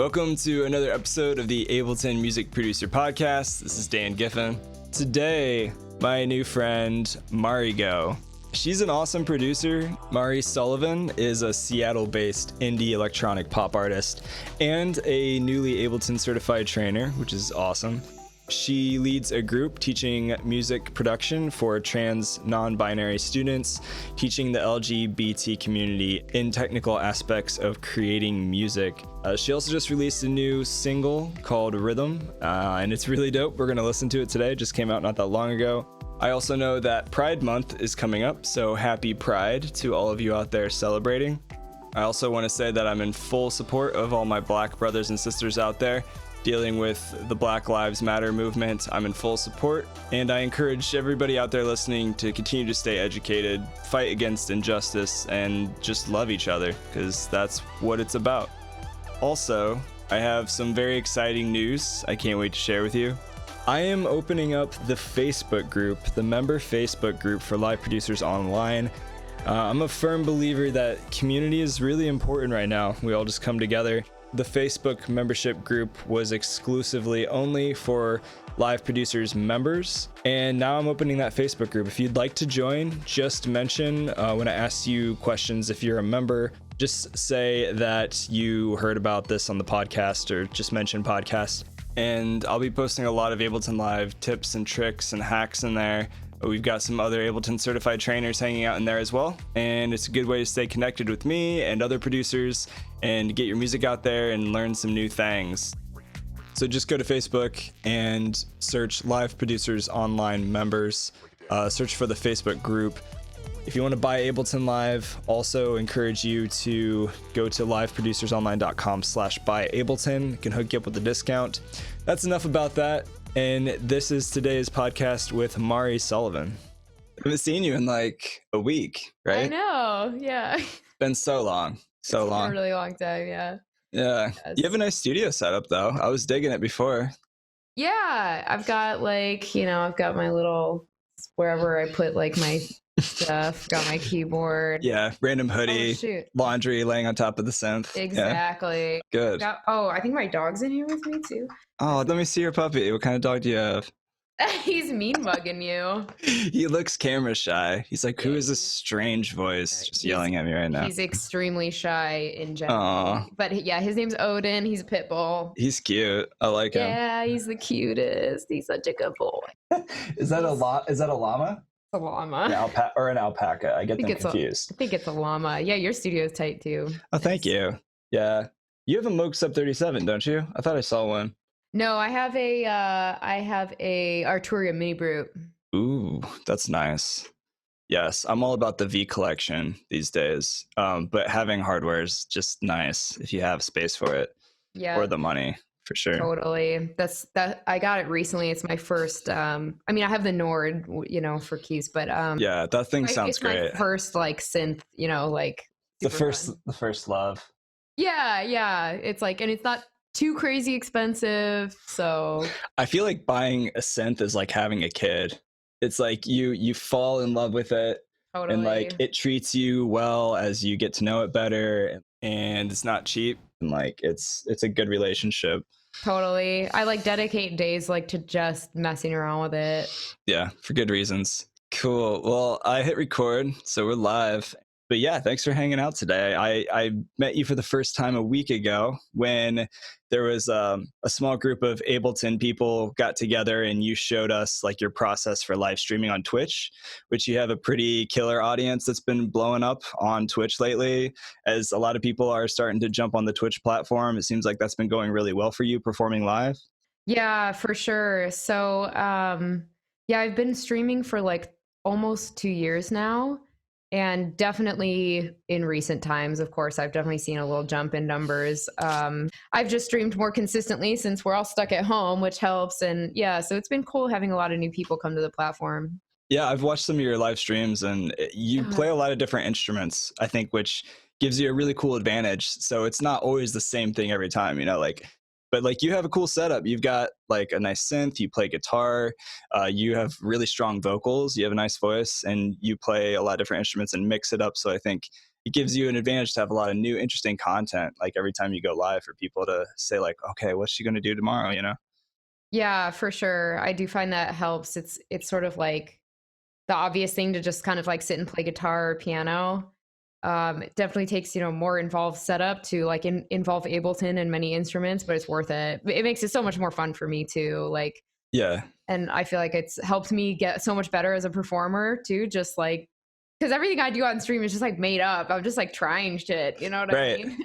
Welcome to another episode of the Ableton Music Producer Podcast. This is Dan Giffen. Today, my new friend, MariGo. She's an awesome producer. Sullivan is a Seattle-based indie electronic pop artist and a newly Ableton certified trainer, which is awesome. She leads a group teaching music production for trans non-binary students, teaching the LGBT community in technical aspects of creating music. She also just released a new single called Rhythm, and it's really dope. We're going to listen to it today. It just came out not that long ago. I also know that Pride Month is coming up, so happy Pride to all of you out there celebrating. I also want to say that I'm in full support of all my Black brothers and sisters out there dealing with the Black Lives Matter movement. I'm in full support, and I encourage everybody out there listening to continue to stay educated, fight against injustice, and just love each other, because that's what it's about. Also, I have some very exciting news I can't wait to share with you. I am opening up the Facebook group, the member Facebook group for live producers online. I'm a firm believer that community is really important right now. We all just come together. The Facebook membership group was exclusively only for live producers members, and now I'm opening that Facebook group. If you'd like to join, just mention when I ask you questions, if you're a member, just say that you heard about this on the podcast, or just mention podcast. And I'll be posting a lot of Ableton Live tips and tricks and hacks in there. We've got some other Ableton certified trainers hanging out in there as well. And it's a good way to stay connected with me and other producers and get your music out there and learn some new things. So just go to Facebook and search Live Producers Online Members. Search for the Facebook group. If you want to buy Ableton Live, also encourage you to go to liveproducersonline.com/buy Ableton. It can hook you up with a discount. That's enough about that. And this is today's podcast with Sullivan. I haven't seen you in like a week, right? I know, yeah. It's been so long. It's been a really long time, yeah. Yeah. Yes. You have a nice studio setup though. I was digging it before. Yeah, I've got I've got my little, wherever I put like my stuff, got my keyboard. Yeah, random hoodie, laundry laying on top of the synth. Exactly. Yeah. Good. I think my dog's in here with me too. Oh, let me see your puppy. What kind of dog do you have? He's mean mugging you. He looks camera shy. He's like, who is this strange voice just yelling at me right now? He's extremely shy in general. Aww. But yeah, his name's Odin. He's a pit bull. He's cute. I like him. Yeah, he's the cutest. He's such a good boy. Is that a llama? It's a llama. An alpaca. I get them confused. I think it's a llama. Yeah, your studio's tight too. Oh, thank you. Yeah. You have a Moog Sub 37, don't you? I thought I saw one. No, I have a Arturia Mini Brute. Ooh, that's nice. Yes, I'm all about the V collection these days. But having hardware is just nice if you have space for it. Yeah. Or the money, for sure. Totally. That I got it recently. It's my first I have the Nord, for keys, but yeah, that thing sounds great. It's my first synth, the first love. Yeah. It's and it's not too crazy expensive, so I feel like buying a synth is like having a kid. It's like you fall in love with it. Totally. And it treats you well as you get to know it better, and it's not cheap, and it's a good relationship. Totally. I dedicate days to just messing around with it. Yeah, for good reasons. Cool. Well, I hit record, so we're live. But yeah, thanks for hanging out today. I met you for the first time a week ago when there was a small group of Ableton people got together and you showed us your process for live streaming on Twitch, which you have a pretty killer audience that's been blowing up on Twitch lately, as a lot of people are starting to jump on the Twitch platform. It seems like that's been going really well for you performing live. Yeah, for sure. So I've been streaming for almost 2 years now. And definitely in recent times, of course, I've definitely seen a little jump in numbers. I've just streamed more consistently since we're all stuck at home, which helps. And yeah, so it's been cool having a lot of new people come to the platform. Yeah, I've watched some of your live streams and you play a lot of different instruments, I think, which gives you a really cool advantage. So it's not always the same thing every time, but you have a cool setup. You've got a nice synth, you play guitar, you have really strong vocals, you have a nice voice, and you play a lot of different instruments and mix it up. So I think it gives you an advantage to have a lot of new, interesting content, like every time you go live, for people to say like, okay, what's she going to do tomorrow? You know? Yeah, for sure. I do find that helps. It's sort of like the obvious thing to just kind of like sit and play guitar or piano. It definitely takes, more involved setup to like involve Ableton and many instruments, but it's worth it. It makes it so much more fun for me too. Like, Yeah. and I feel like it's helped me get so much better as a performer too. Just like, because everything I do on stream is just like made up. I'm just like trying shit. You know what I Right. mean?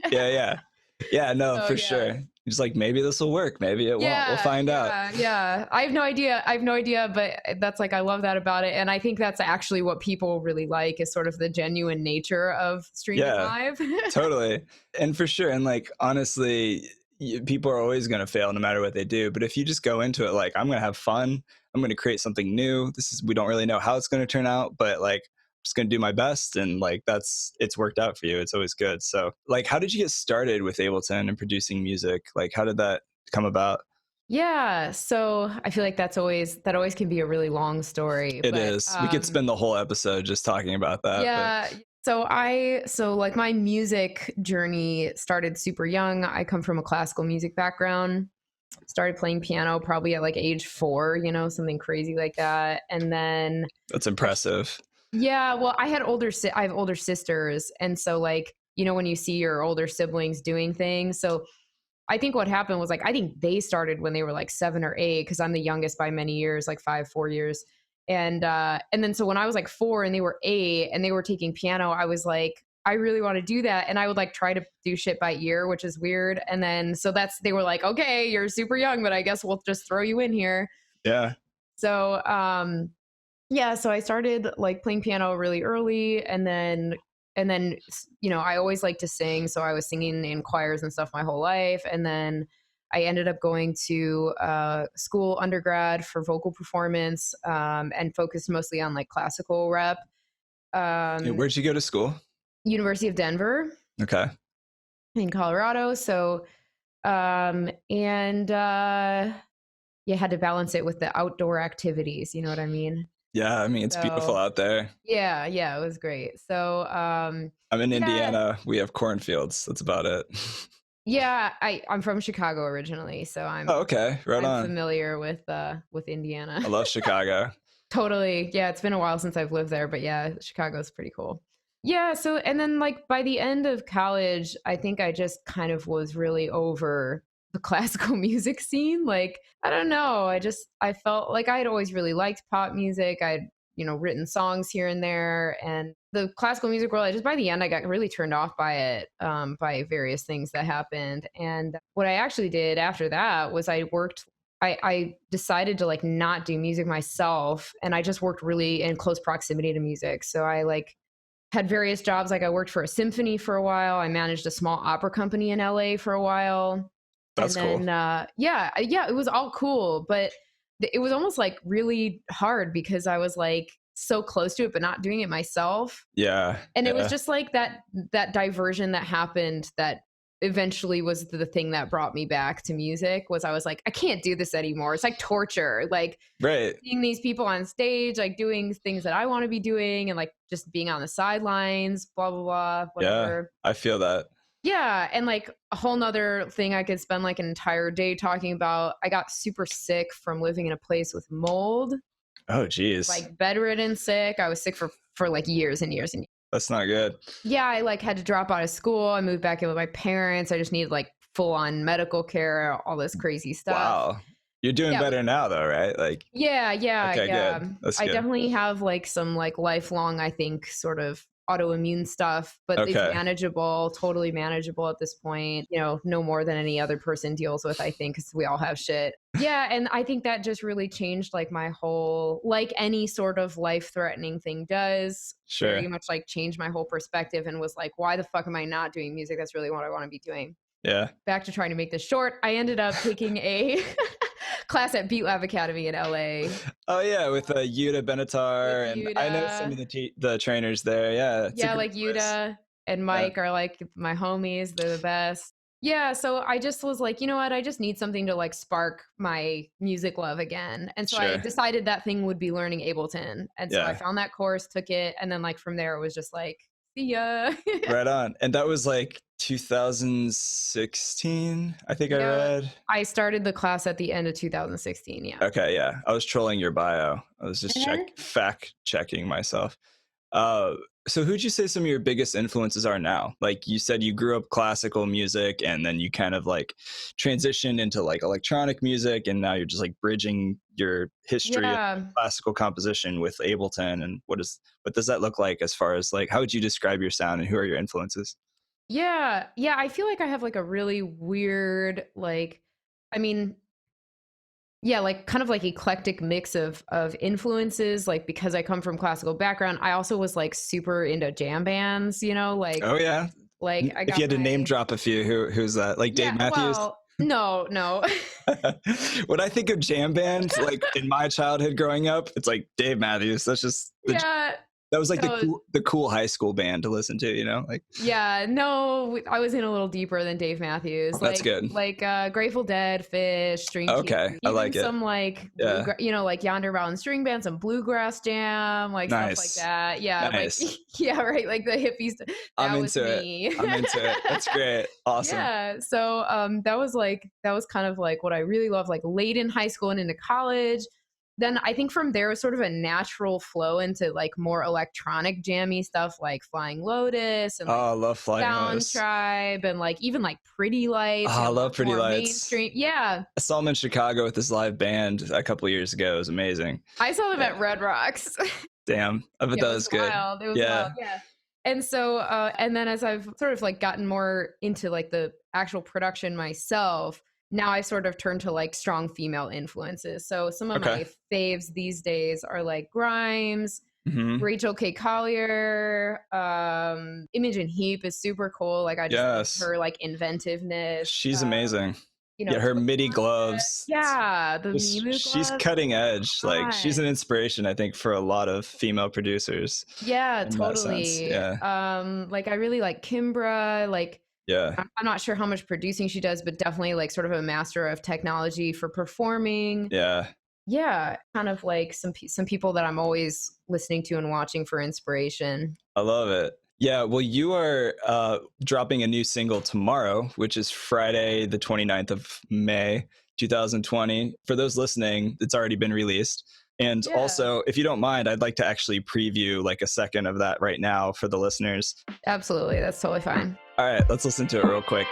Yeah, no, So for yeah. sure. Just like, maybe this will work, maybe it won't. We'll Yeah, find out. yeah. I have no idea. I have no idea, but that's like I love that about it. And I think that's actually what people really like is sort of the genuine nature of streaming Yeah, live. totally. And for sure. And like, honestly, people are always going to fail no matter what they do. But if you just go into it like, I'm going to have fun, I'm going to create something new. We don't really know how it's going to turn out, but like, I'm just going to do my best. And like, it's worked out for you. It's always good. So like, how did you get started with Ableton and producing music? Like, how did that come about? Yeah, so I feel like that always can be a really long story, It but is. We could spend the whole episode just talking about that. But yeah. So like my music journey started super young. I come from a classical music background. Started playing piano probably at like age 4, something crazy like that. And then that's impressive. yeah, well, I have older sisters, and so like, when you see your older siblings doing things, so I think what happened was like I think they started when they were like 7 or 8 because I'm the youngest by many years, like 4 years. And then so when I was like 4 and they were 8 and they were taking piano, I was like, I really want to do that. And I would like try to do shit by ear, which is weird. And then so they were like, okay, you're super young, but I guess we'll just throw you in here. Yeah. So yeah, so I started like playing piano really early, and then I always liked to sing, so I was singing in choirs and stuff my whole life. And then I ended up going to school undergrad for vocal performance, and focused mostly on like classical rep. Where'd you go to school? University of Denver Okay. in Colorado. So and you had to balance it with the outdoor activities, you know what I mean? Yeah, I mean, it's beautiful out there. Yeah, it was great. So I'm in yeah, Indiana. We have cornfields. That's about it. yeah, I'm from Chicago originally, so Oh, okay. Right I'm on. familiar with Indiana. I love Chicago. Totally. Yeah, it's been a while since I've lived there, but yeah, Chicago's pretty cool. Yeah, so and then like by the end of college, I think I just kind of was really over the classical music scene. Like, I don't know, I felt like I had always really liked pop music. I'd, written songs here and there, and the classical music world, I just by the end I got really turned off by it, by various things that happened. And what I actually did after that was I decided to like not do music myself, and I just worked really in close proximity to music. So I like had various jobs. Like I worked for a symphony for a while. I managed a small opera company in LA for a while. That's and cool. then yeah, it was all cool, but it was almost like really hard because I was like so close to it but not doing it myself. Yeah. And it was Yeah. just like that diversion that happened that eventually was the thing that brought me back to music. Was I was like, I can't do this anymore. It's like torture. Like Right. seeing these people on stage, like doing things that I want to be doing, and like just being on the sidelines, blah blah blah, whatever. Yeah. I feel that. Yeah, and like a whole nother thing I could spend like an entire day talking about. I got super sick from living in a place with mold. Oh, geez. Like bedridden sick. I was sick for like years and years and years. That's not good. Yeah, I like had to drop out of school. I moved back in with my parents. I just needed like full on medical care, all this crazy stuff. Wow. You're doing better now though, right? Like yeah. Okay, Yeah. good. That's I good. definitely have like some like lifelong, I think, sort of autoimmune stuff, but it's manageable, totally manageable at this point. No more than any other person deals with, I think, because we all have shit. Yeah, and I think that just really changed like my whole, like any sort of life-threatening thing does. Sure. Very much like changed my whole perspective and was like, why the fuck am I not doing music? That's really what I want to be doing. Yeah. Back to trying to make this short, I ended up taking a class at Beat Lab Academy in LA. Oh yeah, with Yuta Benatar, and I know some of the trainers there. Yeah. Yeah, like Yuta and Mike are like my homies. They're the best. Yeah, so I just was like, you know what? I just need something to like spark my music love again. And so I decided that thing would be learning Ableton. And so I found that course, took it, and then like from there it was just like See ya. Right on. And that was like 2016, I think I read. I started the class at the end of 2016. Yeah. Okay, yeah. I was trolling your bio. I was just fact checking myself. Uh, so who'd you say some of your biggest influences are now? Like you said, you grew up classical music and then you kind of like transitioned into like electronic music, and now you're just like bridging your history of classical composition with Ableton. And what does that look like as far as like, how would you describe your sound and who are your influences? Yeah. I feel like I have like a really weird, like, I mean, yeah, like kind of like eclectic mix of influences, like because I come from classical background. I also was like super into jam bands, like Oh yeah. like I If got you had to name drop a few, who's that? Like Dave Matthews? Well, no. When I think of jam bands, like in my childhood growing up, it's like Dave Matthews. That's just that was like the cool high school band to listen to, like. Yeah, no, I was in a little deeper than Dave Matthews. That's good. Like Grateful Dead, Fish, String Okay, I like it. Some like like Yonder Bound String Band, some bluegrass jam, like stuff like that. Yeah, nice. Like right, like the hippies. I'm into it. That's great. Awesome. Yeah, so that was kind of like what I really loved, like late in high school and into college. Then I think from there was sort of a natural flow into like more electronic jammy stuff like Flying Lotus and I love Flying Lotus. Tribe and like even like Pretty Lights. I love Pretty Lights. Mainstream. Yeah. I saw them in Chicago with this live band a couple years ago. It was amazing. I saw them at Red Rocks. Damn. I bet that was good. Wild. It was wild. Yeah. And so, and then as I've sort of like gotten more into like the actual production myself, now I sort of turn to like strong female influences. So some of my faves these days are like Grimes, Rachel K. Collier, Imogen Heap is super cool. Like I just love her like inventiveness. She's amazing. Her MIDI gloves. Yeah, the MIDI gloves. She's cutting edge. Like she's an inspiration, I think, for a lot of female producers. Yeah, totally. Yeah. Like I really like Kimbra. Like I'm not sure how much producing she does, but definitely like sort of a master of technology for performing. Yeah, kind of like some people that I'm always listening to and watching for inspiration. I love it. Yeah, well, you are dropping a new single tomorrow, which is Friday, the 29th of May, 2020. For those listening, it's already been released. And also, if you don't mind, I'd like to actually preview like a second of that right now for the listeners. Absolutely. That's totally fine. All right, let's listen to it real quick.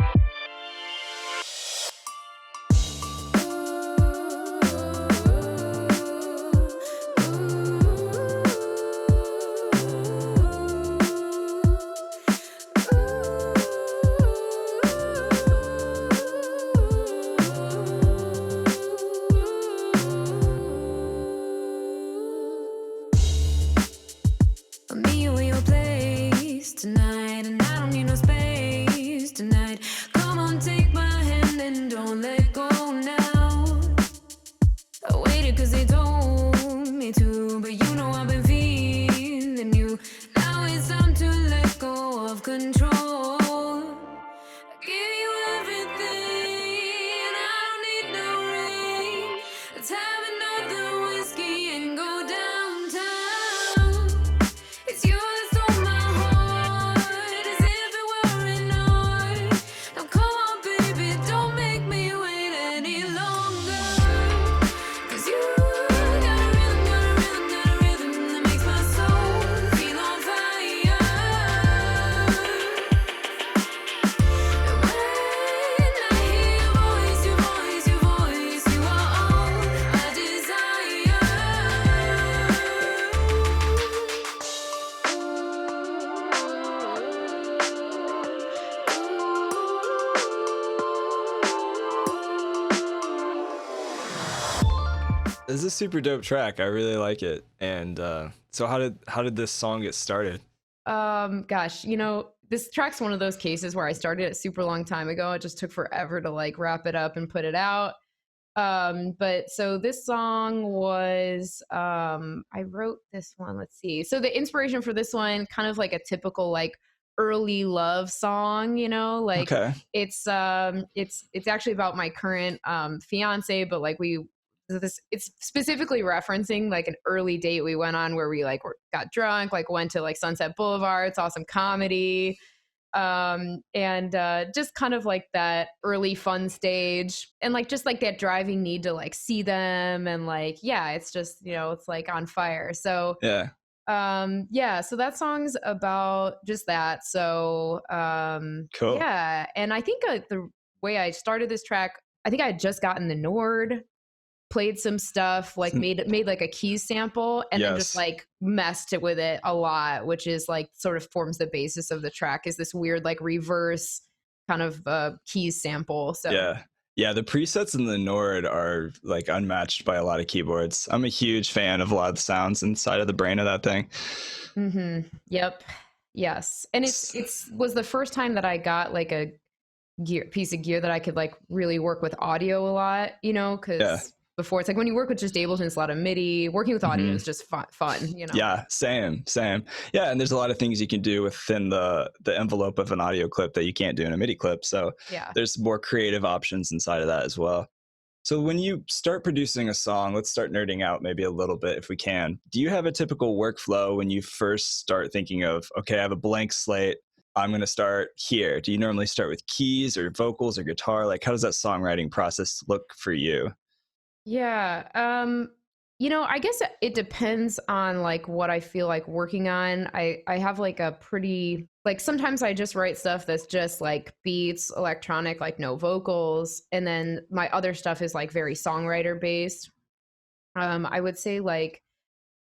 This is a super dope track. I really like it. And so how did this song get started? Gosh, this track's one of those cases where I started it super long time ago. It just took forever to like wrap it up and put it out. But so this song was, I wrote this one, let's see. So the inspiration for this one, kind of like a typical like early love song, like it's actually about my current fiance, but like we it's specifically referencing like an early date we went on where we like got drunk, like went to like Sunset Boulevard, saw some comedy, and just kind of like that early fun stage, and like just like that driving need to like see them, and like yeah, it's just, you know, it's like on fire. So Yeah. yeah, so that song's about just that. So Cool. yeah, and I think the way I started this track, I think I had just gotten the Nord, played some stuff, like made like a keys sample, and then just Yes. like messed it with it a lot, which is like sort of forms the basis of the track, is this weird like reverse kind of keys sample. So Yeah. Yeah, the presets in the Nord are like unmatched by a lot of keyboards. I'm a huge fan of a lot of the sounds inside of the brain of that thing. Yep. Yes. And it's was the first time that I got like a piece of gear that I could like really work with audio a lot, you know, because Yeah. before it's like when you work with just Ableton, it's a lot of MIDI. Working with audio is just fun, you know. Yeah, same. Yeah, and there's a lot of things you can do within the envelope of an audio clip that you can't do in a MIDI clip. So Yeah. there's more creative options inside of that as well. So when you start producing a song, let's start nerding out maybe a little bit if we can. Do you have a typical workflow when you first start thinking of, okay, I have a blank slate, I'm going to start here? Do you normally start with keys or vocals or guitar? Like, how does that songwriting process look for you? Yeah. You know, I guess it depends on like what I feel like working on. I have like a pretty like sometimes I just write stuff that's just like beats, electronic, like no vocals, and then my other stuff is like very songwriter based. I would say like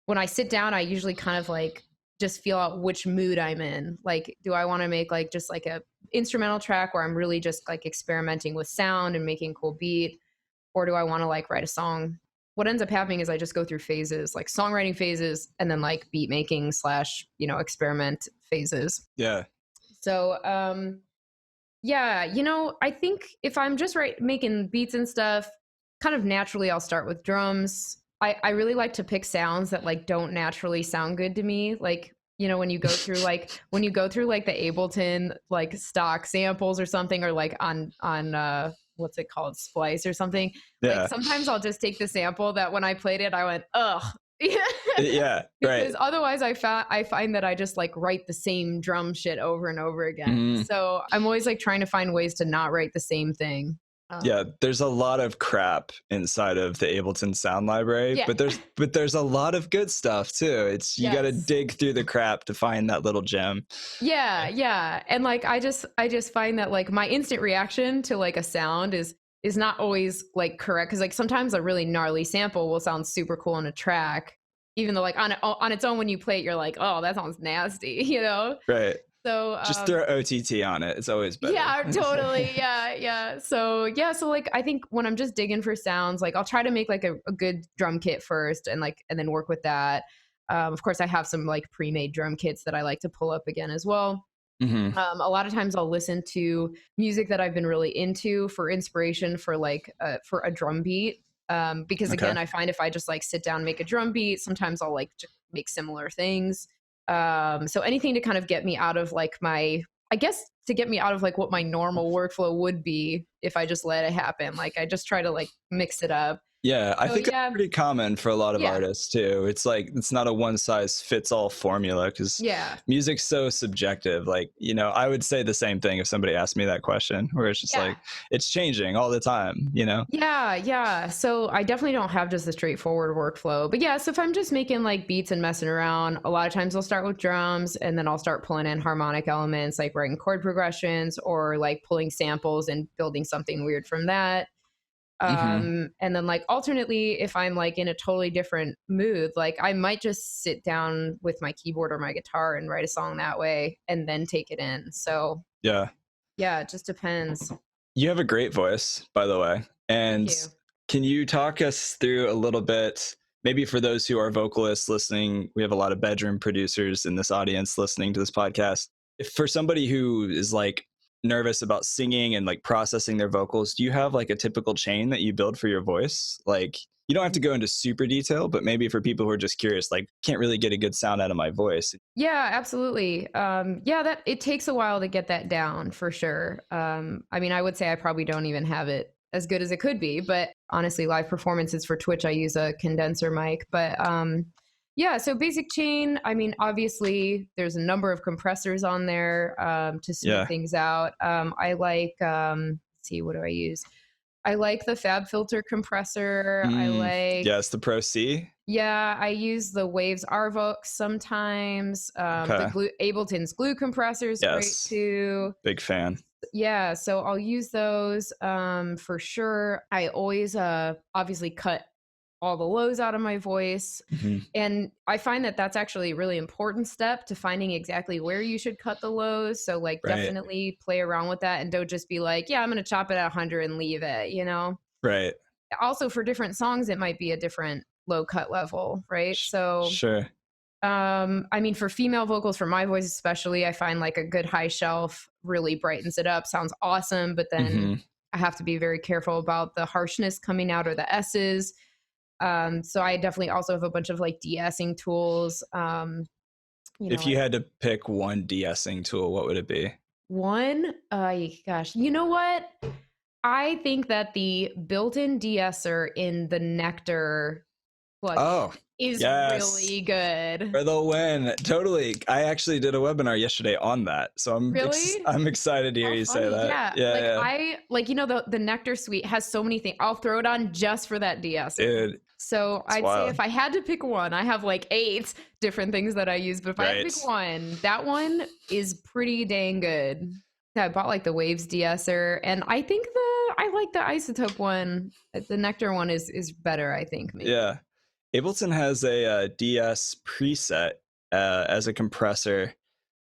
when I sit down, I usually kind of like just feel out which mood I'm in. Like, do I want to make like just like a instrumental track where I'm really just like experimenting with sound and making cool beat? Or do I want to like write a song? What ends up happening is I just go through phases, like songwriting phases, and then like beat making slash, you know, experiment phases. Yeah. So, yeah, you know, I think if I'm just making beats and stuff, kind of naturally I'll start with drums. I really like to pick sounds that like don't naturally sound good to me. Like, you know, when you go through like the Ableton like stock samples or something, or like on what's it called, Splice or something. Yeah. Like sometimes I'll just take the sample that when I played it, I went, ugh. Yeah. Because Right. otherwise I find that I just like write the same drum shit over and over again. So I'm always like trying to find ways to not write the same thing. Yeah, there's a lot of crap inside of the Ableton sound library, Yeah. but there's a lot of good stuff too. It's you got to Yes. dig through the crap to find that little gem. Yeah. And like I just find that like my instant reaction to like a sound is not always like correct, because like sometimes a really gnarly sample will sound super cool on a track, even though like on its own when you play it you're like, oh, that sounds nasty, you know. Right. So Just throw OTT on it. It's always better. yeah, totally. Yeah. So like I think when I'm just digging for sounds, like I'll try to make like a good drum kit first, and then work with that. Of course I have some like pre-made drum kits that I like to pull up again as well. A lot of times I'll listen to music that I've been really into for inspiration for like for a drum beat. Because again, I find if I just like sit down and make a drum beat, sometimes I'll like make similar things. So anything to kind of get me out of like to get me out of like what my normal workflow would be if I just let it happen. Like I just try to like mix it up. Yeah, I So, think yeah. that's pretty common for a lot of artists too. It's like it's not a one size fits all formula, because music's so subjective. Like, you know, I would say the same thing if somebody asked me that question, where it's just like it's changing all the time, you know? Yeah. So I definitely don't have just a straightforward workflow. But yeah, so if I'm just making like beats and messing around, a lot of times I'll start with drums, and then I'll start pulling in harmonic elements, like writing chord progressions or like pulling samples and building something weird from that. And then like alternately, if I'm like in a totally different mood, like I might just sit down with my keyboard or my guitar and write a song that way and then take it in. So yeah, it just depends. You have a great voice, by the way. And can you talk us through a little bit, maybe for those who are vocalists listening? We have a lot of bedroom producers in this audience listening to this podcast. If for somebody who is like nervous about singing and like processing their vocals, do you have like a typical chain that you build for your voice? Like, you don't have to go into super detail, but maybe for people who are just curious, like can't really get a good sound out of my voice. Yeah, absolutely. That it takes a while to get that down for sure. I mean, I would say I probably don't even have it as good as it could be. But honestly, live performances for Twitch, I use a condenser mic. But yeah, so basic chain. I mean, obviously, there's a number of compressors on there to smooth things out. I like, let's see, what do I use? I like the Fab Filter compressor. I like... Yes, the Pro C. Yeah, I use the Waves Arvox sometimes. Ableton's glue compressor is great too. Big fan. Yeah, so I'll use those for sure. I always obviously cut all the lows out of my voice. And I find that that's actually a really important step to finding exactly where you should cut the lows. So like definitely play around with that and don't just be like, yeah, I'm going to chop it at 100 and leave it, you know? Right. Also for different songs, it might be a different low cut level, right? So sure. I mean, for female vocals, for my voice especially, I find like a good high shelf really brightens it up, sounds awesome, but then I have to be very careful about the harshness coming out or the S's. So I definitely also have a bunch of like de-essing tools. If you had to pick one de-essing tool, what would it be? One? Gosh, you know what? I think that the built-in de-esser in the Nectar plugin is really good. For the win. Totally. I actually did a webinar yesterday on that. So I'm excited to hear you say that. Yeah. I like, you know, the Nectar suite has so many things. I'll throw it on just for that de-esser. Dude. So I'd say if I had to pick one, I have like 8 different things that I use, but if I had to pick one, that one is pretty dang good. Yeah, I bought like the Waves de-esser, and I think I like the Isotope one. The Nectar one is better, I think. Maybe. Yeah. Ableton has a DS preset as a compressor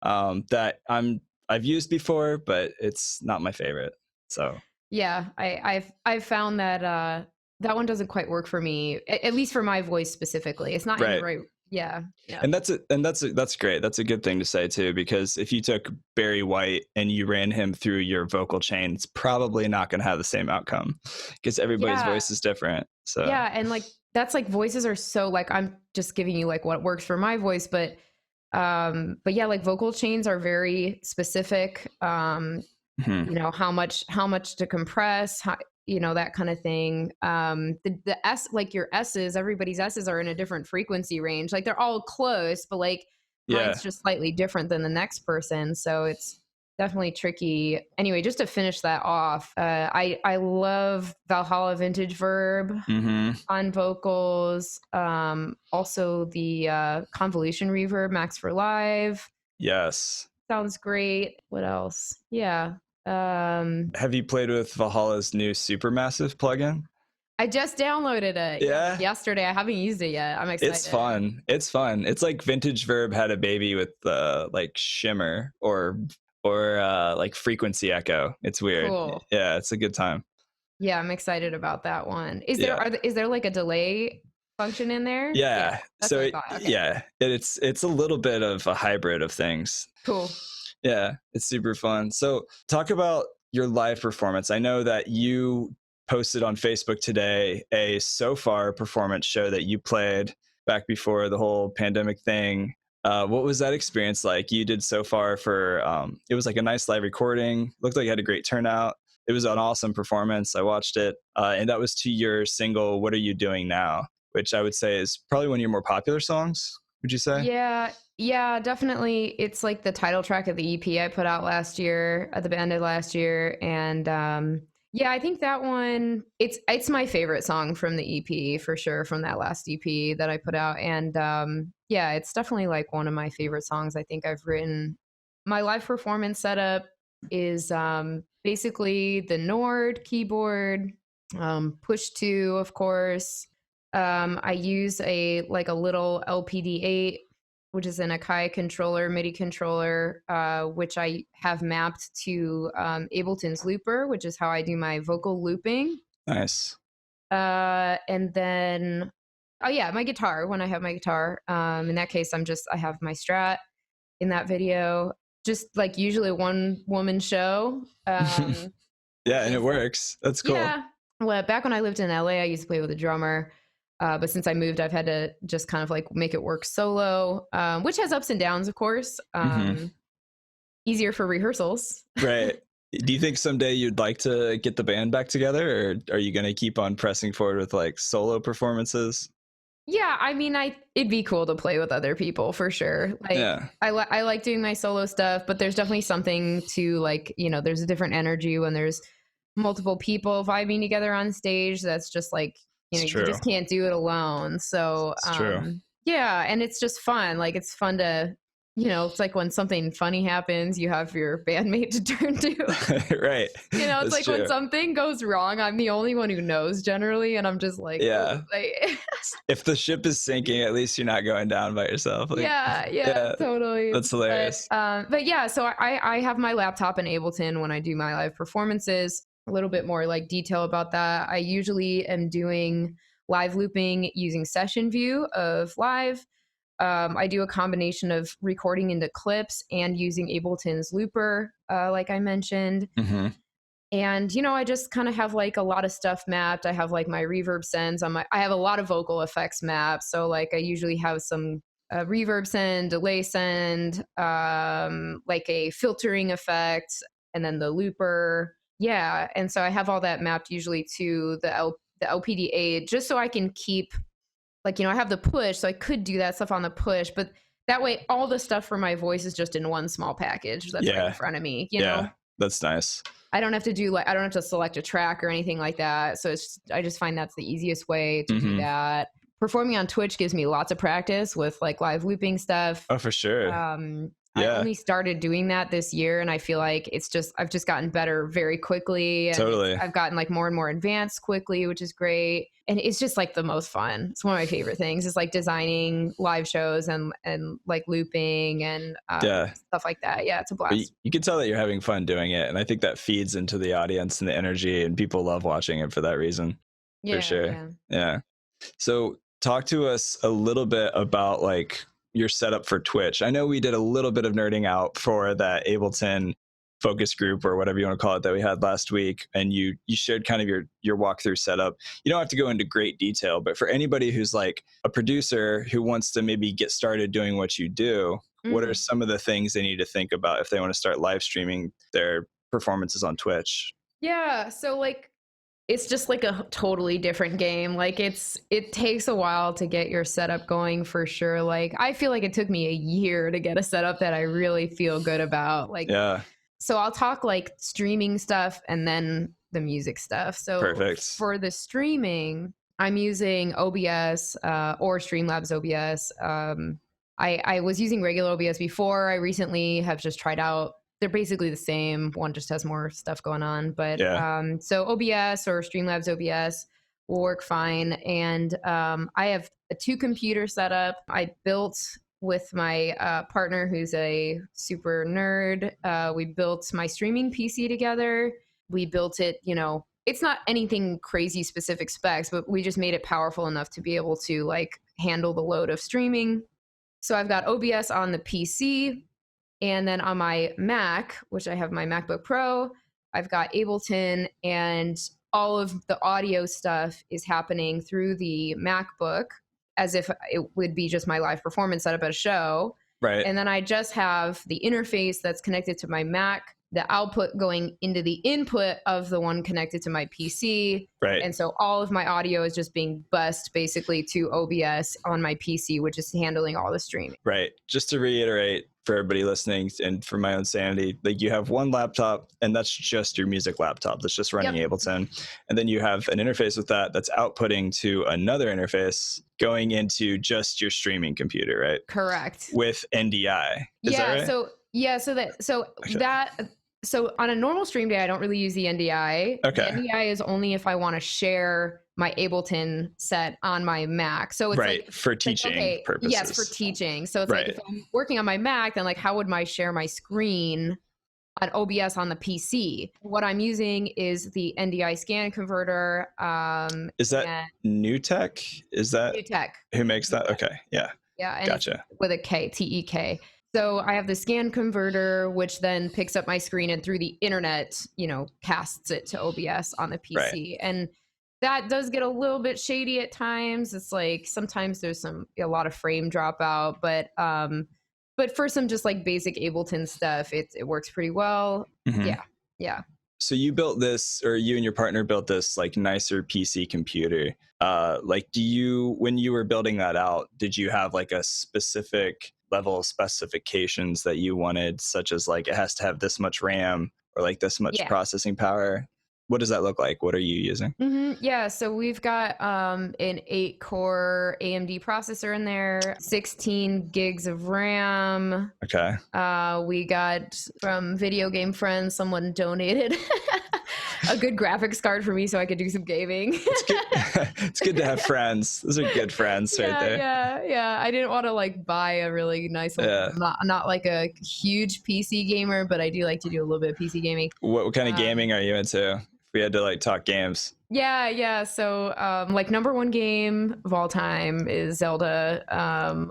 that I've used before, but it's not my favorite. So yeah, I've found that that one doesn't quite work for me, at least for my voice specifically. It's not in the right. Yeah. And that's great. That's a good thing to say too, because if you took Barry White and you ran him through your vocal chain, it's probably not going to have the same outcome because everybody's voice is different. So yeah, and like that's like voices are so like I'm just giving you like what works for my voice, but yeah, like vocal chains are very specific. You know, how much to compress, you know, that kind of thing. The S, like your S's, everybody's S's are in a different frequency range. Like they're all close, but like mine's just slightly different than the next person. So it's definitely tricky. Anyway, just to finish that off, I love Valhalla Vintage Verb on vocals. Also the Convolution Reverb Max for Live. Yes. Sounds great. What else? Yeah. Have you played with Valhalla's new Supermassive plugin? I just downloaded it yesterday. I haven't used it yet. I'm excited. It's fun. It's like Vintage Verb had a baby with like shimmer or like frequency echo. It's weird. Cool. Yeah, it's a good time. Yeah, I'm excited about that one. Is there like a delay function in there? Yeah. So it's a little bit of a hybrid of things. Cool. Yeah, it's super fun. So talk about your live performance. I know that you posted on Facebook today a So Far performance show that you played back before the whole pandemic thing. What was that experience like? You did So Far for, it was like a nice live recording. Looked like you had a great turnout. It was an awesome performance. I watched it. And that was to your single, What Are You Doing Now? Which I would say is probably one of your more popular songs. Would you say? Yeah, definitely. It's like the title track of the EP I put out last year, at the end of last year. And yeah, I think that one, it's my favorite song from the EP for sure, from that last EP that I put out. And yeah, it's definitely like one of my favorite songs I think I've written. My live performance setup is basically the Nord keyboard, push 2, of course. I use a little LPD8, which is an Akai controller, MIDI controller, which I have mapped to Ableton's Looper, which is how I do my vocal looping. Nice. And then, my guitar, when I have my guitar. In that case, I have my Strat in that video. Just like usually a one-woman show. Yeah, and it works. That's cool. Yeah. Well, back when I lived in LA, I used to play with a drummer. But since I moved, I've had to just kind of like make it work solo, which has ups and downs, of course. Easier for rehearsals. Right. Do you think someday you'd like to get the band back together, or are you going to keep on pressing forward with like solo performances? Yeah, I mean, it'd be cool to play with other people for sure. Like, Yeah, I like doing my solo stuff, but there's definitely something to like, there's a different energy when there's multiple people vibing together on stage. That's just like, it's you true. just can't do it alone. So, It's true. yeah, and it's just fun. Like, it's fun to, it's like when something funny happens, you have your bandmate to turn to. Right. It's That's like when true. something goes wrong, I'm the only one who knows generally, and I'm just like, Yeah. oh, like, If the ship is sinking, at least you're not going down by yourself. Like, yeah, yeah, totally. that's hilarious. But yeah, so I have my laptop in Ableton when I do my live performances. A little bit more like detail about that. I usually am doing live looping using session view of live. I do a combination of recording into clips and using Ableton's looper, like I mentioned. Hmm. And I just kind of have like a lot of stuff mapped. I have like my reverb sends on I have a lot of vocal effects mapped. So like I usually have some reverb send, delay send, like a filtering effect, and then the looper. Yeah, and so I have all that mapped usually to the LPDA, just so I can keep like I have the push, so I could do that stuff on the push, but that way all the stuff for my voice is just in one small package that's right in Yeah. front of me. Yeah. That's nice. I don't have to do I don't have to select a track or anything like that. So I just find that's the easiest way to do that. Performing on Twitch gives me lots of practice with like live looping stuff. Oh, for sure. I Yeah. only started doing that this year, and I feel like I've just gotten better very quickly. And Totally. I've gotten like more and more advanced quickly, which is great. And it's just like the most fun. It's one of my favorite things. It's like designing live shows and like looping and Yeah. stuff like that. Yeah, it's a blast. You can tell that you're having fun doing it. And I think that feeds into the audience and the energy, and people love watching it for that reason. Yeah, For sure. yeah. Yeah. So talk to us a little bit about like your setup for Twitch. I know we did a little bit of nerding out for that Ableton focus group or whatever you want to call it that we had last week, and you shared kind of your walkthrough setup. You don't have to go into great detail, but for anybody who's like a producer who wants to maybe get started doing what you do, what are some of the things they need to think about if they want to start live streaming their performances on Twitch? Yeah, so like it's just like a totally different game. Like it takes a while to get your setup going for sure. Like I feel like it took me a year to get a setup that I really feel good about. Like Yeah. So I'll talk like streaming stuff and then the music stuff. So Perfect. for the streaming, I'm using OBS or Streamlabs OBS. I was using regular OBS before. I recently have just tried out. They're basically the same. One just has more stuff going on. But Yeah. so OBS or Streamlabs OBS will work fine. And I have a 2-computer setup. I built with my partner who's a super nerd. We built my streaming PC together. We built it, it's not anything crazy specific specs, but we just made it powerful enough to be able to like handle the load of streaming. So I've got OBS on the PC, and then on my Mac, which I have my MacBook Pro, I've got Ableton, and all of the audio stuff is happening through the MacBook as if it would be just my live performance setup at a show. Right. And then I just have the interface that's connected to my Mac, the output going into the input of the one connected to my PC. Right. And so all of my audio is just being bussed basically to OBS on my PC, which is handling all the streaming. Right. Just to reiterate for everybody listening and for my own sanity, like you have one laptop and that's just your music laptop that's just running Ableton. And then you have an interface with that that's outputting to another interface going into just your streaming computer, right? Correct. With NDI. Is that right? So on a normal stream day, I don't really use the NDI. Okay. The NDI is only if I want to share my Ableton set on my Mac. So it's like for teaching purposes. Yes, for teaching. So it's like if I'm working on my Mac, then like how would I share my screen on OBS on the PC? What I'm using is the NDI scan converter. Is that New Tech? Is that New Tech? Who makes that? Okay. Yeah. Yeah. And gotcha. With a K, TEK. So I have the scan converter, which then picks up my screen and through the internet, casts it to OBS on the PC. Right. And that does get a little bit shady at times. It's like sometimes there's a lot of frame dropout, but for some just like basic Ableton stuff, it works pretty well. Mm-hmm. Yeah. Yeah. So you built this, or you and your partner built this like nicer PC computer. Like, when you were building that out, did you have like a specific level of specifications that you wanted, such as like it has to have this much RAM or like this much Yeah. processing power? What does that look like? What are you using? Yeah, so we've got an 8-core AMD processor in there, 16 gigs of RAM. Okay. We got from video game friends, someone donated a good graphics card for me so I could do some gaming. It's good. It's good to have friends. Those are good friends right there. Yeah. I didn't want to like buy a really nice, Yeah. not like a huge PC gamer, but I do like to do a little bit of PC gaming. What kind of gaming are you into? If we had to like talk games. Yeah. So, like #1 game of all time is Zelda.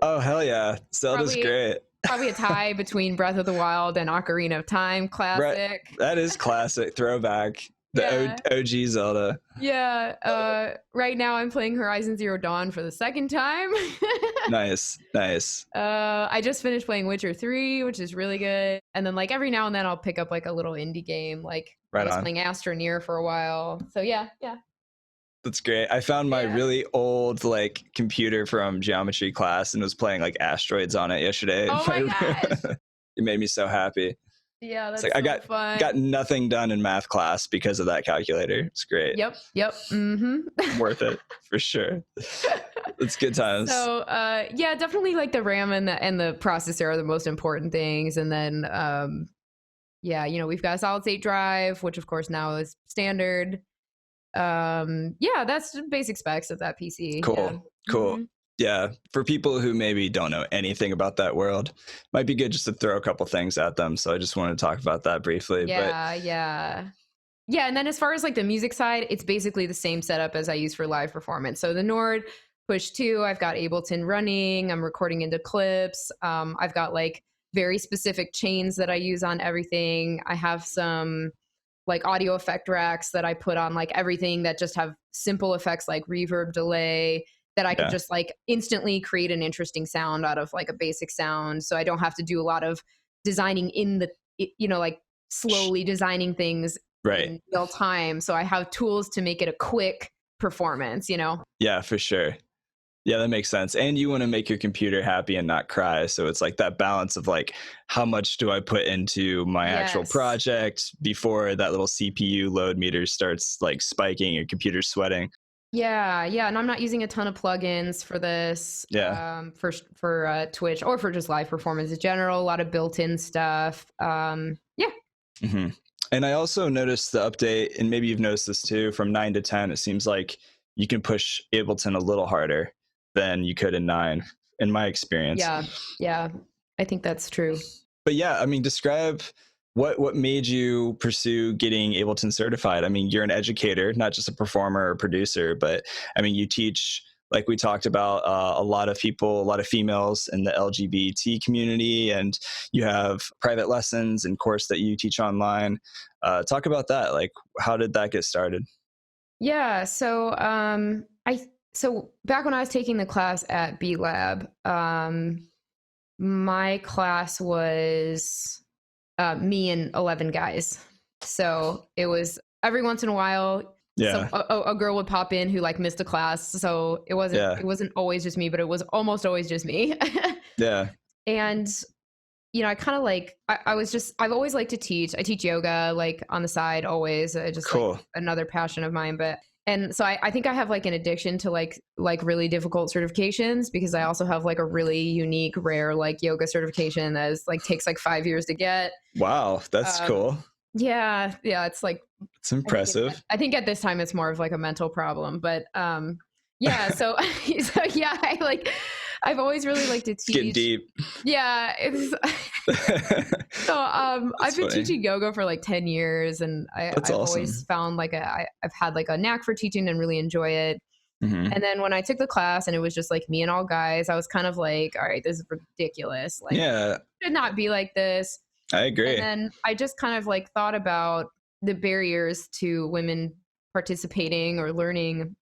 Oh hell yeah, Zelda's great. Probably a tie between Breath of the Wild and Ocarina of Time. Classic. Right. That is classic. Throwback. The OG Zelda. Yeah. Right now I'm playing Horizon Zero Dawn for the second time. Nice. I just finished playing Witcher 3, which is really good. And then like every now and then I'll pick up like a little indie game. Like I was playing Astroneer for a while. So yeah. That's great. I found my really old like computer from geometry class and was playing like asteroids on it yesterday. Oh my gosh. It made me so happy. Yeah, that's like so fun. Got nothing done in math class because of that calculator. It's great. Yep. Worth it for sure. It's good times. So yeah, definitely like the RAM and the processor are the most important things. And then yeah, we've got a solid state drive, which of course now is standard. Yeah, that's the basic specs of that PC. Cool. Yeah, for people who maybe don't know anything about that world, might be good just to throw a couple things at them. So I just wanted to talk about that briefly. Yeah. And then as far as like the music side, it's basically the same setup as I use for live performance. So the Nord Push 2, I've got Ableton running, I'm recording into clips. I've got like very specific chains that I use on everything. I have some like audio effect racks that I put on like everything that just have simple effects like reverb, delay, that I could just like instantly create an interesting sound out of like a basic sound. So I don't have to do a lot of designing in like slowly designing things in real time. So I have tools to make it a quick performance, Yeah, for sure. Yeah, that makes sense. And you want to make your computer happy and not cry. So it's like that balance of like, how much do I put into my actual project before that little CPU load meter starts like spiking, your computer's sweating. Yeah. And I'm not using a ton of plugins for this. For Twitch or for just live performance in general. A lot of built-in stuff. Mm-hmm. And I also noticed the update, and maybe you've noticed this too, from 9 to 10, it seems like you can push Ableton a little harder than you could in 9, in my experience. Yeah. I think that's true. But yeah, I mean, describe what made you pursue getting Ableton certified. I mean, you're an educator, not just a performer or producer, but I mean, you teach, like we talked about, a lot of people, a lot of females in the LGBT community, and you have private lessons and course that you teach online. Talk about that. Like, how did that get started? Yeah. So, so back when I was taking the class at B Lab, my class was me and 11 guys. So it was every once in a while, a girl would pop in who like missed a class. So it wasn't always just me, but it was almost always just me. And I kind of like, I've always liked to teach. I teach yoga like on the side always. Just like another passion of mine. And so I think I have like an addiction to like really difficult certifications, because I also have like a really unique, rare like yoga certification that is like takes like 5 years to get. Wow, that's cool. Yeah, it's like, it's impressive. I think at this time it's more of like a mental problem, but yeah. So yeah, I've always really liked to teach. Getting deep. Yeah. So I've been teaching yoga for like 10 years, and I've always found like I've had like a knack for teaching and really enjoy it. Mm-hmm. And then when I took the class and it was just like me and all guys, I was kind of like, all right, this is ridiculous. Like, it should not be like this. I agree. And then I just kind of like thought about the barriers to women participating or learning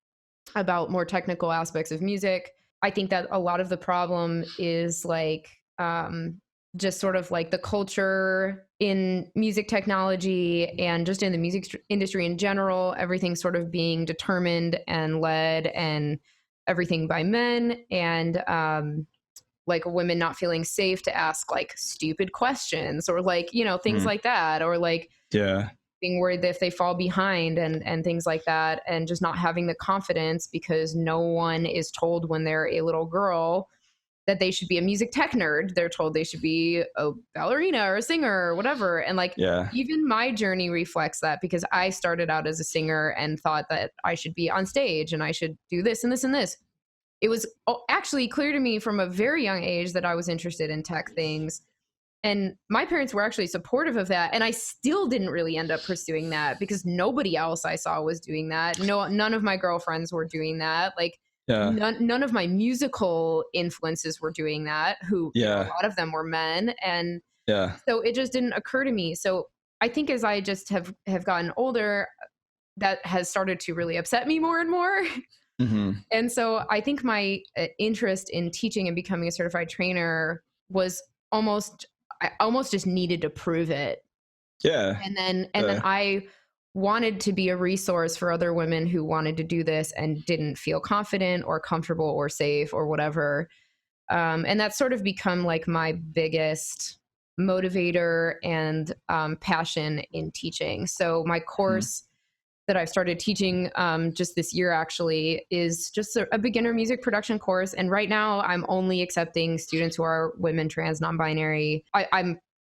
about more technical aspects of music. I think that a lot of the problem is like just sort of like the culture in music technology and just in the music industry in general, everything sort of being determined and led and everything by men, and like women not feeling safe to ask like stupid questions or like, you know, things like that, or like being worried that if they fall behind and things like that, and just not having the confidence because no one is told when they're a little girl that they should be a music tech nerd. They're told they should be a ballerina or a singer or whatever. And like, even my journey reflects that, because I started out as a singer and thought that I should be on stage and I should do this and this and this. It was actually clear to me from a very young age that I was interested in tech things. And my parents were actually supportive of that. And I still didn't really end up pursuing that because nobody else I saw was doing that. No, none of my girlfriends were doing that. Like, none of my musical influences were doing that, who you know, a lot of them were men. And so it just didn't occur to me. So I think as I just have gotten older, that has started to really upset me more and more. And so I think my interest in teaching and becoming a certified trainer was I almost just needed to prove it. And then I wanted to be a resource for other women who wanted to do this and didn't feel confident or comfortable or safe or whatever. And that's sort of become like my biggest motivator and passion in teaching. So my course that I've started teaching just this year actually is just a beginner music production course. And right now I'm only accepting students who are women, trans, non-binary.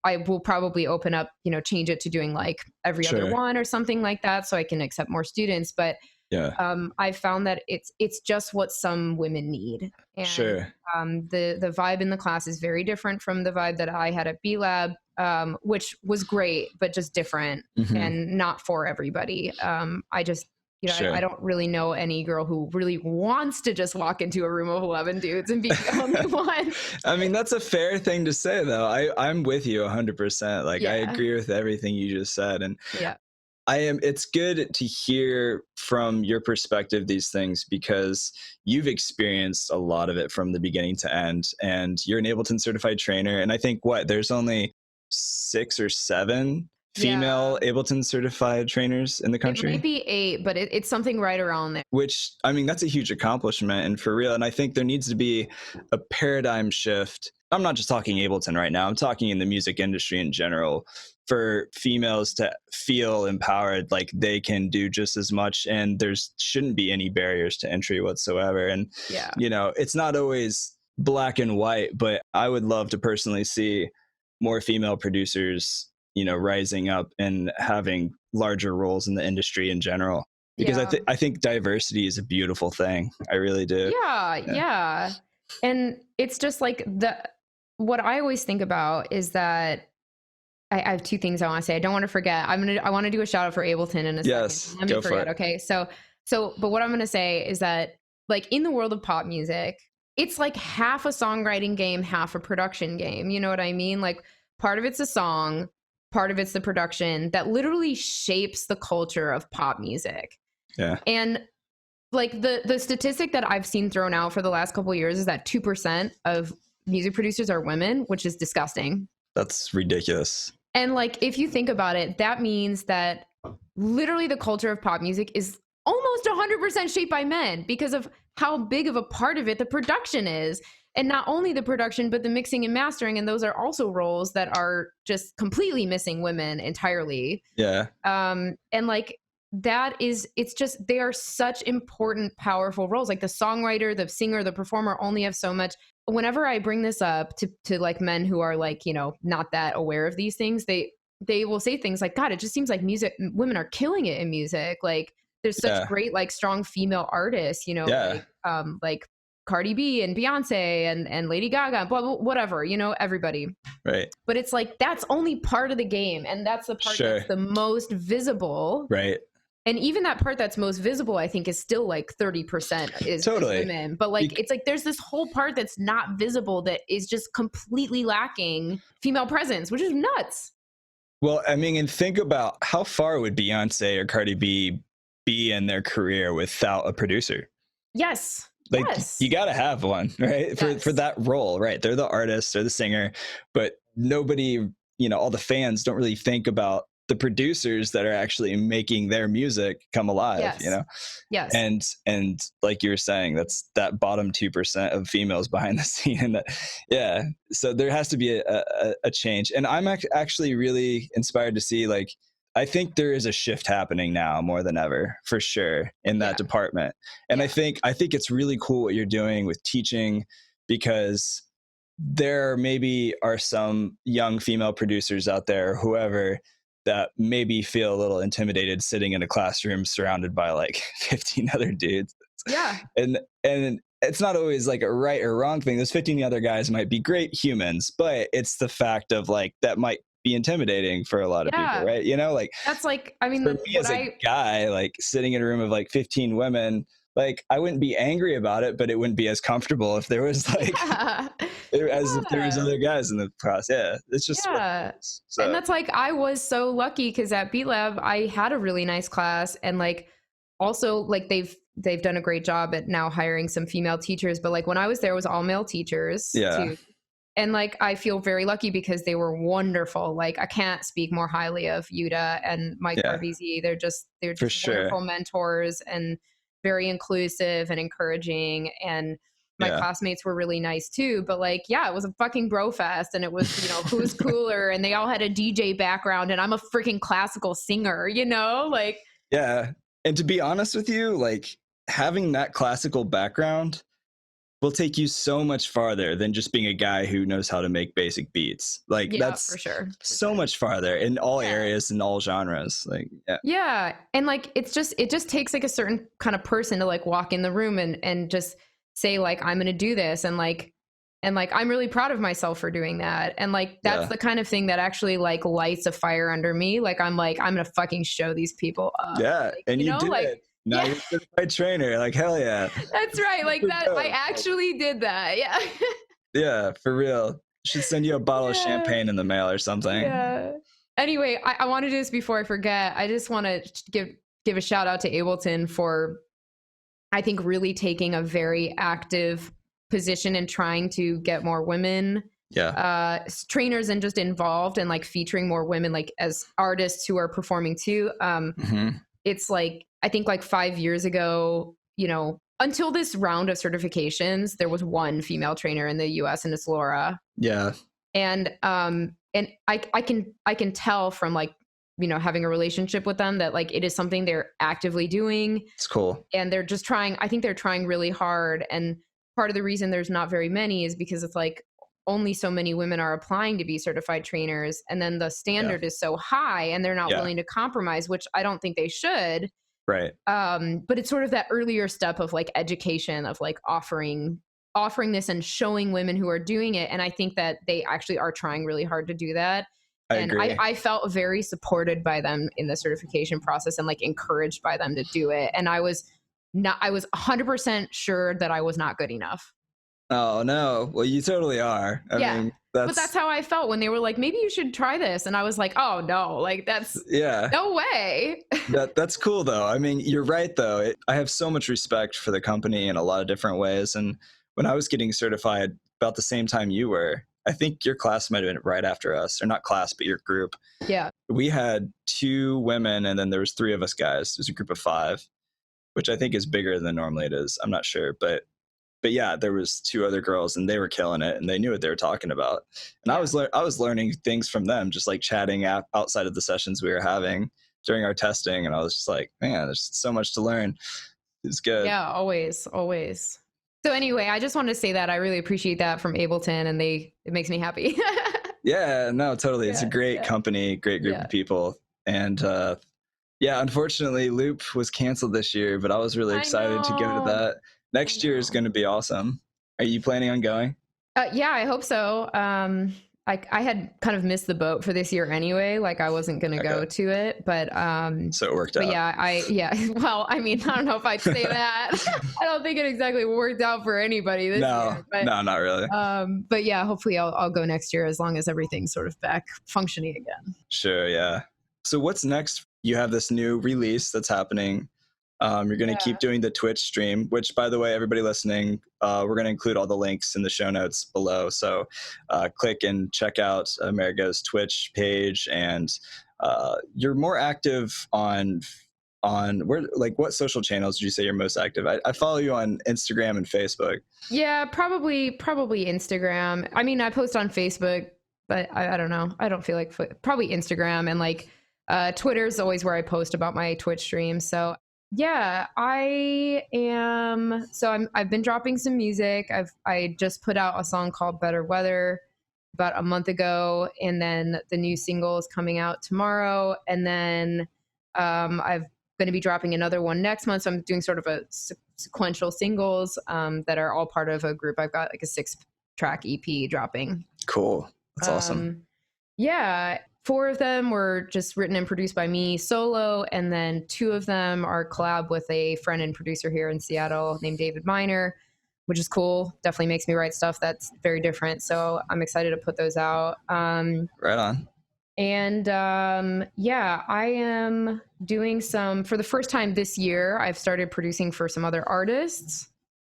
I will probably open up, you know, change it to doing like every other one or something like that, so I can accept more students. But I found that it's just what some women need. And the vibe in the class is very different from the vibe that I had at B Lab, which was great, but just different and not for everybody. I just, you know, I don't really know any girl who really wants to just walk into a room of 11 dudes and be the only one. I mean, that's a fair thing to say, though. I'm with you 100%. Like, I agree with everything you just said. And it's good to hear from your perspective these things, because you've experienced a lot of it from the beginning to end, and you're an Ableton certified trainer. And I think there's only 6 or 7 female Ableton certified trainers in the country. It might be 8, but it's something right around there. Which, I mean, that's a huge accomplishment, and for real. And I think there needs to be a paradigm shift. I'm not just talking Ableton right now. I'm talking in the music industry in general, for females to feel empowered, like they can do just as much, and shouldn't be any barriers to entry whatsoever. And, you know, it's not always black and white, but I would love to personally see more female producers, you know, rising up and having larger roles in the industry in general, because I think diversity is a beautiful thing. I really do. Yeah. And it's just like what I always think about is that I have 2 things I want to say. I don't want to forget. I want to do a shout out for Ableton in a second. Let me forget. Okay. So, but what I'm going to say is that, like, in the world of pop music, it's like half a songwriting game, half a production game. You know what I mean? Like, part of it's a song, part of it's the production that literally shapes the culture of pop music. And like the statistic that I've seen thrown out for the last couple of years is that 2% of music producers are women, which is disgusting. That's ridiculous. And like, if you think about it, that means that literally the culture of pop music is almost 100% shaped by men because of how big of a part of it the production is. And not only the production, but the mixing and mastering. And those are also roles that are just completely missing women entirely. And like, it's just, they are such important, powerful roles. Like the songwriter, the singer, the performer only have so much. Whenever I bring this up to like men who are like, you know, not that aware of these things, they will say things like, God, it just seems like women are killing it in music. Like there's such great, like strong female artists, you know, like Cardi B and Beyonce and Lady Gaga, blah, blah, whatever, you know, everybody. Right. But it's like, that's only part of the game. And that's the part that's the most visible. Right. And even that part that's most visible, I think, is still like 30% is women. But like, it's like there's this whole part that's not visible that is just completely lacking female presence, which is nuts. Well, I mean, and think about how far would Beyonce or Cardi B be in their career without a producer? Yes. Like you got to have one, right? For that role, right? They're the artist, they're the singer, but nobody, all the fans don't really think about the producers that are actually making their music come alive, Yes. Yes. and like you were saying, that's that bottom 2% of females behind the scene. And yeah, so there has to be a change. And I'm actually really inspired to see, like, I think there is a shift happening now more than ever, for sure, in that department. And I think it's really cool what you're doing with teaching, because there maybe are some young female producers out there, whoever, that maybe feel a little intimidated sitting in a classroom surrounded by like 15 other dudes. Yeah. And it's not always like a right or wrong thing. Those 15 other guys might be great humans, but it's the fact of like, that might be intimidating for a lot of people, right? Like, that's like, I mean, for me as a guy, like sitting in a room of like 15 women, like I wouldn't be angry about it, but it wouldn't be as comfortable if there was like if there was other guys in the class. Yeah, it's just so. And that's like, I was so lucky because at Beat Lab I had a really nice class, and like also like they've done a great job at now hiring some female teachers, but like when I was there, it was all male teachers too. And like I feel very lucky because they were wonderful. Like I can't speak more highly of Yuta and Mike Barbisi. They're just wonderful mentors and very inclusive and encouraging, and my classmates were really nice too. But like, it was a fucking bro fest, and it was, who's cooler, and they all had a DJ background, and I'm a freaking classical singer, like. Yeah. And to be honest with you, like having that classical background will take you so much farther than just being a guy who knows how to make basic beats. Like that's for sure. Much farther in all areas and all genres. Like, yeah. And like, it just takes like a certain kind of person to like walk in the room and just say like, I'm going to do this. And like, I'm really proud of myself for doing that. And like, that's the kind of thing that actually like lights a fire under me. Like, I'm going to fucking show these people up. Yeah. Like, and you did like, it. Now you're a certified trainer. Like, hell yeah. That's right. Like that. I actually did that. Yeah. Yeah, for real. Should send you a bottle of champagne in the mail or something. Yeah. Anyway, I want to do this before I forget. I just want to give a shout out to Ableton for, I think, really taking a very active position in trying to get more women trainers and just involved, and like featuring more women like as artists who are performing too. It's like, I think like 5 years ago, until this round of certifications, there was one female trainer in the US, and it's Laura. Yeah. And I can tell from like, having a relationship with them that like it is something they're actively doing. It's cool. And they're just trying, I think they're trying really hard. And part of the reason there's not very many is because it's like only so many women are applying to be certified trainers. And then the standard is so high, and they're not willing to compromise, which I don't think they should. Right. But it's sort of that earlier step of like education, of like offering this and showing women who are doing it. And I think that they actually are trying really hard to do that. I felt very supported by them in the certification process, and like encouraged by them to do it. And I was 100% sure that I was not good enough. Oh no. Well, you totally are. I mean, but that's how I felt when they were like, maybe you should try this. And I was like, oh no, like that's no way. That's cool though. I mean, you're right though. I have so much respect for the company in a lot of different ways. And when I was getting certified about the same time you were, I think your class might've been right after us, or not class, but your group. Yeah. We had 2 women, and then there was 3 of us guys. It was a group of 5, which I think is bigger than normally it is. I'm not sure, but yeah, there was 2 other girls, and they were killing it, and they knew what they were talking about. And I was learning things from them, just like chatting outside of the sessions we were having during our testing. And I was just like, man, there's so much to learn. It's good. Yeah, always. So anyway, I just wanted to say that I really appreciate that from Ableton, and it makes me happy. Yeah, no, totally. It's a great company, great group of people. And unfortunately Loop was canceled this year, but I was really excited to go to that. Next year is going to be awesome. Are you planning on going? Yeah, I hope so. I had kind of missed the boat for this year anyway. Like I wasn't going to go to it, but so it worked out. Well, I mean, I don't know if I'd say that. I don't think it exactly worked out for anybody this year. But, no, not really. But yeah, hopefully I'll go next year, as long as everything's sort of back functioning again. Sure, yeah. So what's next? You have this new release that's happening You're going to keep doing the Twitch stream, which, by the way, everybody listening, we're going to include all the links in the show notes below. So click and check out MariGo's Twitch page. And you're more active on where, like, what social channels did you say you're most active? I follow you on Instagram and Facebook. Yeah, probably Instagram. I mean, I post on Facebook, but I don't know. I don't feel like probably Instagram, and like Twitter is always where I post about my Twitch stream. So yeah, I've been dropping some music. I just put out a song called Better Weather about a month ago, and then the new single is coming out tomorrow, and then I've going to be dropping another one next month. So I'm doing sort of a sequential singles that are all part of a group. I've got like a 6-track EP dropping. Cool. That's awesome. Yeah. 4 of them were just written and produced by me solo. And then 2 of them are collab with a friend and producer here in Seattle named David Miner, which is cool. Definitely makes me write stuff that's very different. So I'm excited to put those out. Right on. And yeah, I am doing for the first time this year, I've started producing for some other artists,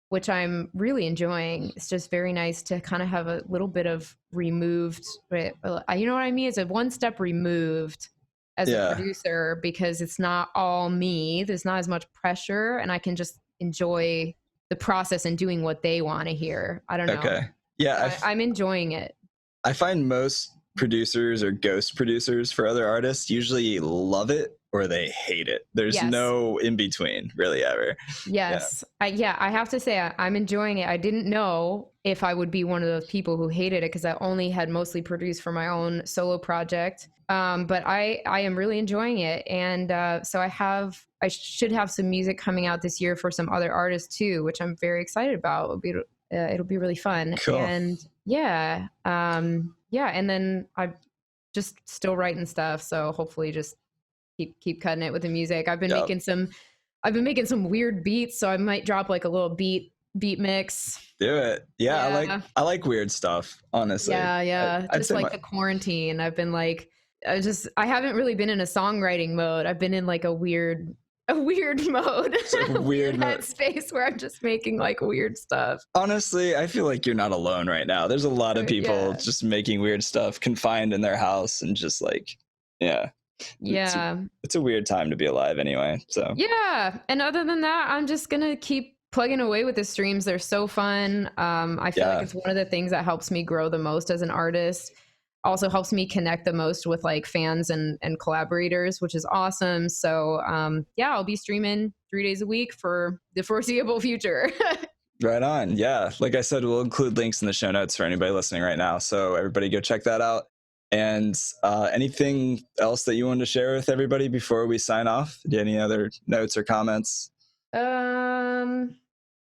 which I'm really enjoying. It's just very nice to kind of have a little bit of removed, you know what I mean? It's a one step removed as a producer, because it's not all me. There's not as much pressure, and I can just enjoy the process and doing what they want to hear. I don't know. Okay. Yeah. I'm enjoying it. I find most producers or ghost producers for other artists usually love it or they hate it. There's no in between, really, ever. Yes. Yeah. I have to say I'm enjoying it. I didn't know if I would be one of those people who hated it, because I only had mostly produced for my own solo project. But I am really enjoying it. And so I should have some music coming out this year for some other artists too, which I'm very excited about. It'll be really fun. Cool. And yeah. Yeah. And then I'm just still writing stuff. So hopefully just keep cutting it with the music. I've been making some weird beats. So I might drop like a little beat mix. Do it. Yeah. I like weird stuff, honestly. Yeah. I'd just say like the quarantine. I've been like, I haven't really been in a songwriting mode. I've been in like a weird mode, weird headspace where I'm just making like weird stuff. Honestly, I feel like you're not alone right now. There's a lot of people just making weird stuff, confined in their house, and just like, it's a weird time to be alive anyway. So yeah. And other than that, I'm just gonna keep plugging away with the streams. They're so fun. I feel like it's one of the things that helps me grow the most as an artist. Also helps me connect the most with like fans and collaborators, which is awesome. So I'll be streaming 3 days a week for the foreseeable future. Right on. Yeah. Like I said, we'll include links in the show notes for anybody listening right now. So everybody go check that out. And anything else that you wanted to share with everybody before we sign off? Do you have any other notes or comments?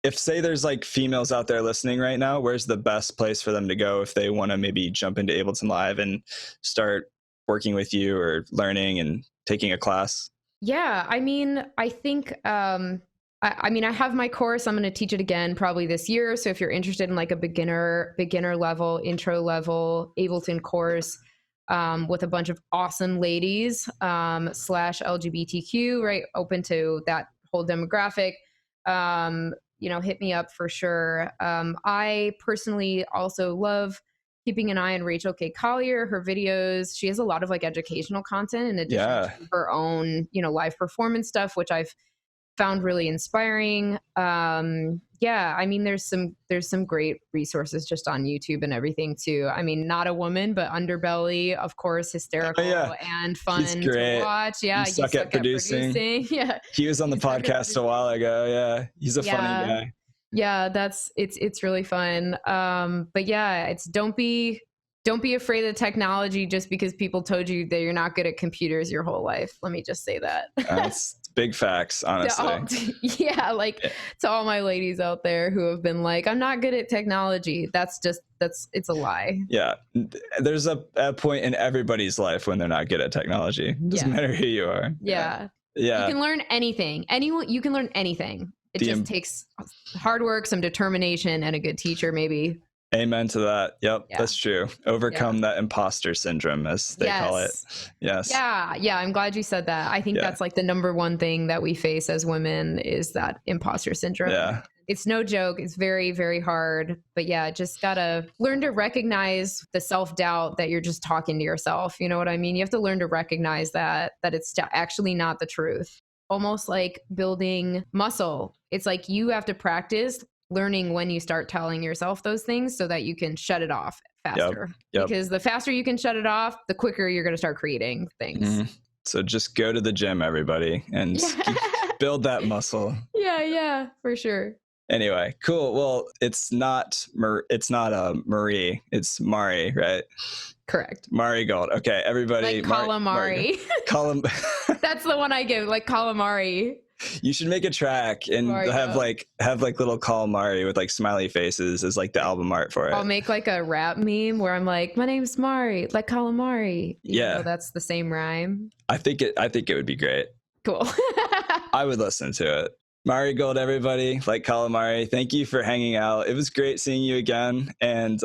If, say, there's like females out there listening right now, where's the best place for them to go if they want to maybe jump into Ableton Live and start working with you or learning and taking a class? Yeah, I mean, I think, I have my course. I'm going to teach it again probably this year. So if you're interested in like a beginner level, intro level Ableton course with a bunch of awesome ladies / LGBTQ, right, open to that whole demographic, hit me up for sure. I personally also love keeping an eye on Rachel K. Collier, her videos. She has a lot of like educational content in addition to her own, live performance stuff, which I've found really inspiring. There's some great resources just on YouTube and everything too. I mean, Not a Woman, but Underbelly, of course, hysterical and fun to watch. Yeah, you suck at producing. Yeah, he was on the podcast a while ago. Yeah, he's a funny guy. Yeah, it's really fun. But yeah, don't be afraid of to just because people told you that you're not good at computers your whole life. Let me just say that. That's big facts, honestly. To all my ladies out there who have been like, I'm not good at technology. It's a lie. Yeah. There's a point in everybody's life when they're not good at technology. Doesn't matter who you are. Yeah. You can learn anything. You can learn anything. It just takes hard work, some determination, and a good teacher, maybe. Amen to that. Yep, Yeah. that's true. Overcome that imposter syndrome, as they call it. Yes. Yeah. I'm glad you said that. I think that's like the number one thing that we face as women is that imposter syndrome. Yeah. It's no joke. It's very, very hard. But yeah, just gotta learn to recognize the self-doubt that you're just talking to yourself. You know what I mean? You have to learn to recognize that it's actually not the truth. Almost like building muscle. It's like you have to practice learning when you start telling yourself those things so that you can shut it off faster. Yep. Because the faster you can shut it off, the quicker you're going to start creating things. Mm-hmm. So just go to the gym, everybody, and build that muscle. Yeah, for sure. Anyway, cool. Well, it's not Marie, it's Mari, right? Correct. MariGo. Okay, everybody. Like calamari. That's the one I give, like calamari. You should make a track and have like little calamari with like smiley faces as like the album art for it. I'll make like a rap meme where I'm like, my name's Mari, like calamari. That's the same rhyme. I think it would be great. Cool. I would listen to it. MariGo, everybody, like calamari. Thank you for hanging out. It was great seeing you again. And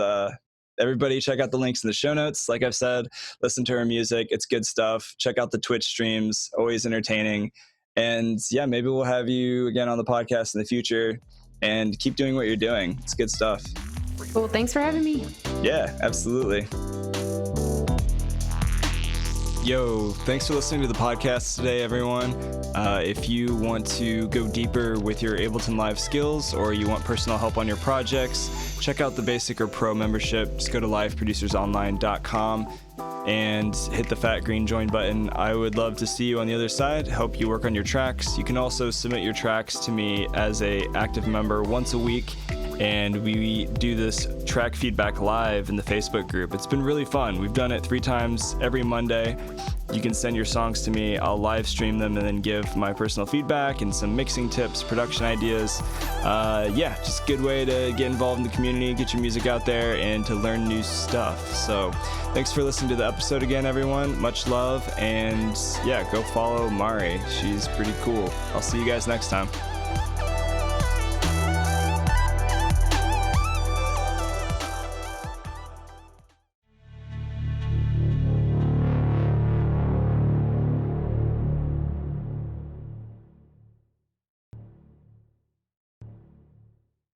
everybody check out the links in the show notes. Like I've said, listen to her music. It's good stuff. Check out the Twitch streams, always entertaining. And yeah, maybe we'll have you again on the podcast in the future, and keep doing what you're doing. It's good stuff. Cool. Thanks for having me. Yeah, absolutely. Yo, thanks for listening to the podcast today, everyone. If you want to go deeper with your Ableton Live skills, or you want personal help on your projects, check out the Basic or Pro membership. Just go to liveproducersonline.com and hit the fat green join button. I would love to see you on the other side, help you work on your tracks. You can also submit your tracks to me as a active member once a week, and we do this track feedback live in the Facebook group. It's been really fun. We've done it 3 times every Monday. You can send your songs to me. I'll live stream them and then give my personal feedback and some mixing tips, production ideas. Just a good way to get involved in the community, get your music out there, and to learn new stuff. So thanks for listening to the episode again, everyone. Much love, and yeah, go follow Mari. She's pretty cool. I'll see you guys next time.